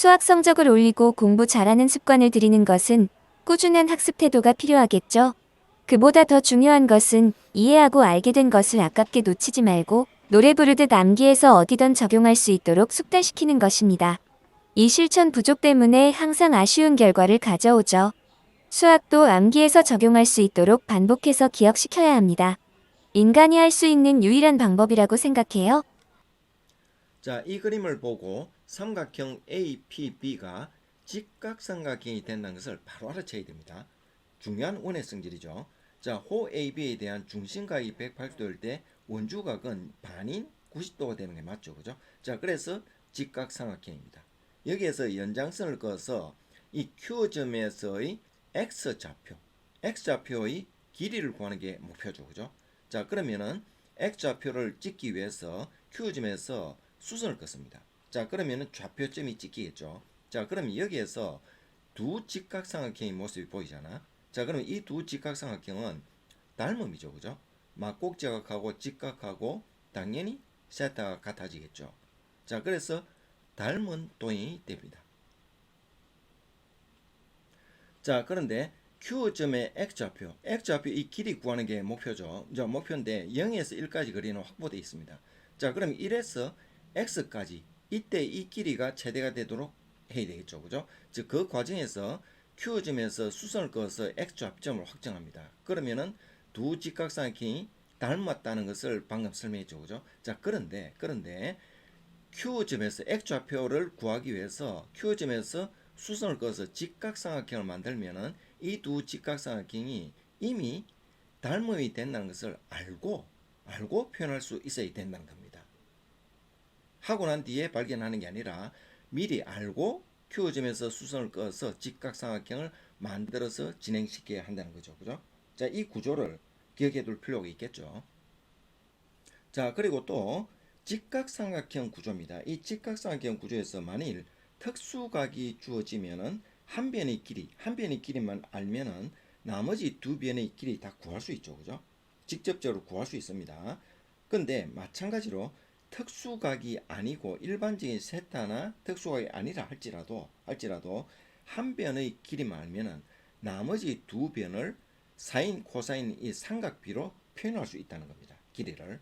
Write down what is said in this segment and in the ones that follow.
수학 성적을 올리고 공부 잘하는 습관을 들이는 것은 꾸준한 학습 태도가 필요하겠죠. 그보다 더 중요한 것은 이해하고 알게 된 것을 아깝게 놓치지 말고 노래 부르듯 암기해서 어디든 적용할 수 있도록 숙달시키는 것입니다. 이 실천 부족 때문에 항상 아쉬운 결과를 가져오죠. 수학도 암기해서 적용할 수 있도록 반복해서 기억시켜야 합니다. 인간이 할 수 있는 유일한 방법이라고 생각해요. 자, 이 그림을 보고 삼각형 APB가 직각삼각형이 된다는 것을 바로 알아채야 됩니다. 중요한 원의 성질이죠. 자, 호 AB에 대한 중심각이 180도일 때 원주각은 반인 90도가 되는 게 맞죠. 그죠? 자, 그래서 직각삼각형입니다. 여기에서 연장선을 그어서 이 Q점에서의 X좌표의 길이를 구하는 게 목표죠. 그죠? 자, 그러면은 X좌표를 찍기 위해서 Q점에서 수선을 긋습니다. 자, 그러면은 좌표점이 찍히겠죠. 자, 그럼 여기에서 두 직각삼각형의 모습이 보이잖아. 자, 그럼 이 두 직각삼각형은 닮음이죠. 그죠? 막곡지각하고 직각하고 당연히 세타가 같아지겠죠. 자, 그래서 닮은 도형이 됩니다. 자, 그런데 Q점의 X좌표 이 길이 구하는 게 목표죠. 목표인데 0에서 1까지 거리는 확보되어 있습니다. 자, 그럼 1에서 X까지 이때 이 길이가 최대가 되도록 해야 되겠죠. 그죠? 즉, 그 과정에서 Q점에서 수선을 그어서 X좌표점을 확정합니다. 그러면은 두 직각삼각형이 닮았다는 것을 방금 설명했죠. 그죠? 자, 그런데 Q점에서 X좌표를 구하기 위해서 Q점에서 수선을 그어서 직각삼각형을 만들면은 이 두 직각삼각형이 이미 닮음이 된다는 것을 알고 표현할 수 있어야 된다는 겁니다. 하고 난 뒤에 발견하는 게 아니라 미리 알고 Q점에서 수선을 그어서 직각삼각형을 만들어서 진행시켜야 한다는 거죠. 그죠? 자, 이 구조를 기억해 둘 필요가 있겠죠. 자, 그리고 또 직각삼각형 구조입니다. 이 직각삼각형 구조에서 만일 특수각이 주어지면은 한 변의 길이만 알면은 나머지 두 변의 길이 다 구할 수 있죠. 그죠? 직접적으로 구할 수 있습니다. 근데 마찬가지로 특수각이 아니고 일반적인 세타나 특수각이 아니라 할지라도 한 변의 길이만 알면은 나머지 두 변을 사인, 코사인 이 삼각비로 표현할 수 있다는 겁니다. 길이를.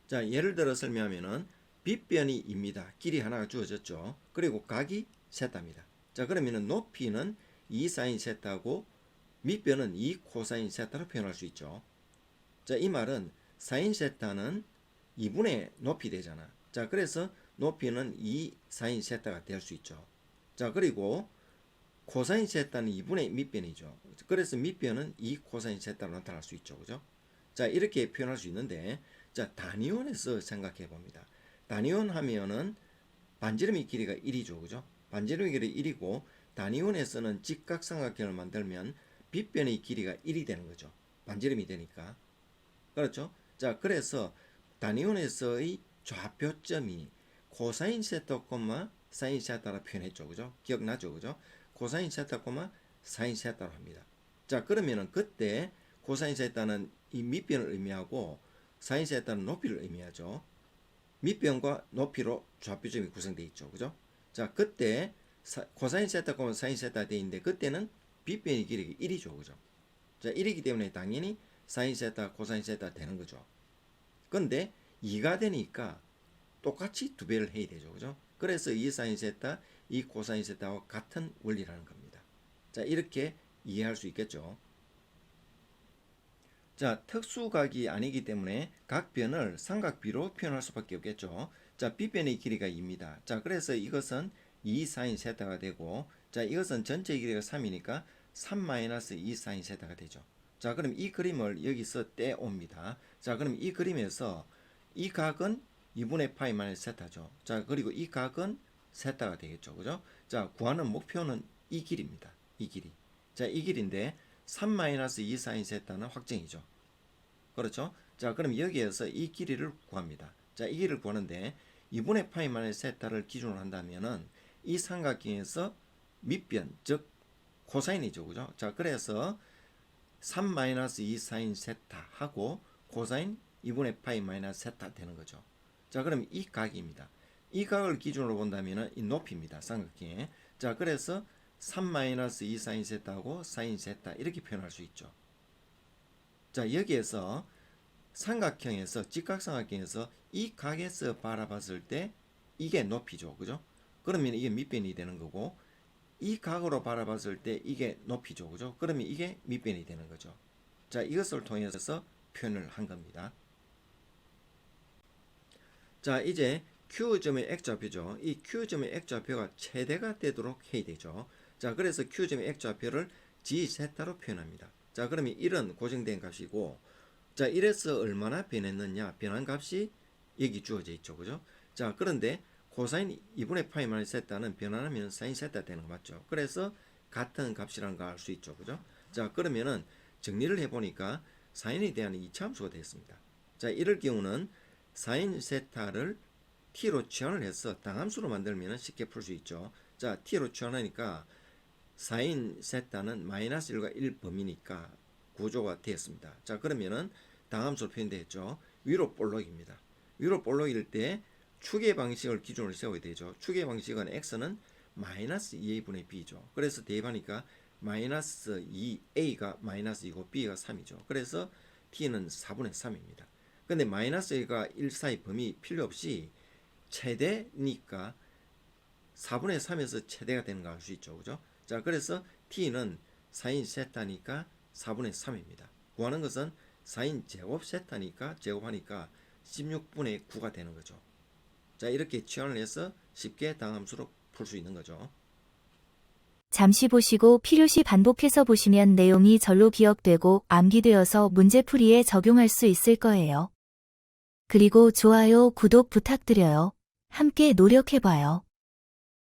자, 예를 들어 설명하면은 빗변이 2입니다. 길이 하나가 주어졌죠. 그리고 각이 세타입니다. 자, 그러면은 높이는 2 사인 세타고 밑변은 2 코사인 세타로 표현할 수 있죠. 자, 이 말은 사인 세타는 2분의 높이 되잖아. 자, 그래서 높이는 2 사인 세타가 될 수 있죠. 자, 그리고 코사인 세타는 2분의 밑변이죠. 그래서 밑변은 2 코사인 세타로 나타날 수 있죠. 그죠? 자, 이렇게 표현할 수 있는데, 자, 단위원에서 생각해 봅니다. 단위원 하면은 반지름의 길이가 1이죠. 그죠? 반지름의 길이 1이고, 단위원에서는 직각삼각형을 만들면 빗변의 길이가 1이 되는 거죠. 반지름이 되니까. 그렇죠? 자, 그래서 단위원에서의 좌표점이 코사인 세타, 사인 세타라 표현했죠. 그죠? 기억나죠? 그죠? 코사인 세타, 사인 세타로 합니다. 자, 그러면은 그때 코사인 세타는 이 밑변을 의미하고 사인 세타는 높이를 의미하죠. 밑변과 높이로 좌표점이 구성되어 있죠. 그죠? 자, 그때 코사인 세타, 사인 세타 되어 있는데 그때는 빗변의 길이가 1이죠. 그죠? 자, 1이기 때문에 당연히 사인 세타, 코사인 세타 되는 거죠. 근데 2가 되니까 똑같이 두 배를 해야 되죠. 그죠? 그래서 2 사인 세타, 2 코사인 세타와 같은 원리라는 겁니다. 자, 이렇게 이해할 수 있겠죠. 자, 특수각이 아니기 때문에 각변을 삼각비로 표현할 수밖에 없겠죠. 자, 빗변의 길이가 2입니다. 자, 그래서 이것은 2 사인 세타가 되고, 자, 이것은 전체 길이가 3이니까 3-2 사인 세타가 되죠. 자, 그럼 이 그림을 여기서 떼옵니다. 자, 그럼 이 그림에서 이 각은 2분의 파이 마이너스 세타죠. 자, 그리고 이 각은 세타가 되겠죠. 그죠? 자, 구하는 목표는 이 길입니다. 이 길이. 자, 이 길인데 3-2 사인 세타는 확정이죠. 그렇죠? 자, 그럼 여기에서 이 길이를 구합니다. 자, 이 길이를 구하는데 2분의 파이 마이너스 세타를 기준으로 한다면은 이 삼각형에서 밑변, 즉 코사인이죠. 그죠? 자, 그래서 3-2 사인 세타 하고 코사인 2분의 파이 마이너스 세타 되는 거죠. 자, 그럼 이 각입니다. 이 각을 기준으로 본다면 이 높이입니다. 삼각형에. 자, 그래서 3-2 사인 세타하고 사인 세타 이렇게 표현할 수 있죠. 자, 여기에서 삼각형에서 직각삼각형에서 이 각에서 바라봤을 때 이게 높이죠. 그죠? 그러면 이게 밑변이 되는 거고 이 각으로 바라봤을 때 이게 높이죠. 그죠? 그러면 이게 밑변이 되는 거죠. 자, 이것을 통해서 표현을 한 겁니다. 자, 이제 Q점의 X좌표죠. 이 Q점의 X좌표가 최대가 되도록 해야 되죠. 자, 그래서 Q점의 X좌표를 G세타로 표현합니다. 자, 그러면 1은 고정된 값이고, 자, 1에서 얼마나 변했느냐? 변한 값이 여기 주어져 있죠. 그죠? 자, 그런데 코사인 2분의 파이 마이너스 세타는 변환하면 사인 세타 되는 거 맞죠? 그래서 같은 값이라는 걸 알 수 있죠. 그죠? 자, 그러면은 정리를 해보니까 사인에 대한 이차함수가 되었습니다. 자, 이럴 경우는 사인 세타를 t로 치환을 해서 당함수로 만들면 쉽게 풀 수 있죠. 자, t로 치환하니까 사인 세타는 마이너스 1과 1 범위니까 구조가 되었습니다. 자, 그러면은 당함수로 표현되었죠. 위로 볼록입니다. 위로 볼록일 때 추계 방식을 기준으로 세워야 되죠. 추계 방식은 x는 마이너스 2a분의 b죠. 그래서 대입하니까 마이너스 2a가 마이너스 2고 b가 3이죠. 그래서 t는 4분의 3입니다. 근데 마이너스 1과 1 사이 범위 필요 없이 최대니까 4분의 3에서 최대가 되는 거 알 수 있죠. 그죠? 자, 그래서 t는 사인 세타니까 4분의 3입니다. 구하는 것은 사인 제곱 세타니까 제곱하니까 16분의 9가 되는 거죠. 자, 이렇게 치환을 해서 쉽게 당함수로 풀 수 있는 거죠. 잠시 보시고 필요시 반복해서 보시면 내용이 절로 기억되고 암기되어서 문제풀이에 적용할 수 있을 거예요. 그리고 좋아요, 구독 부탁드려요. 함께 노력해봐요.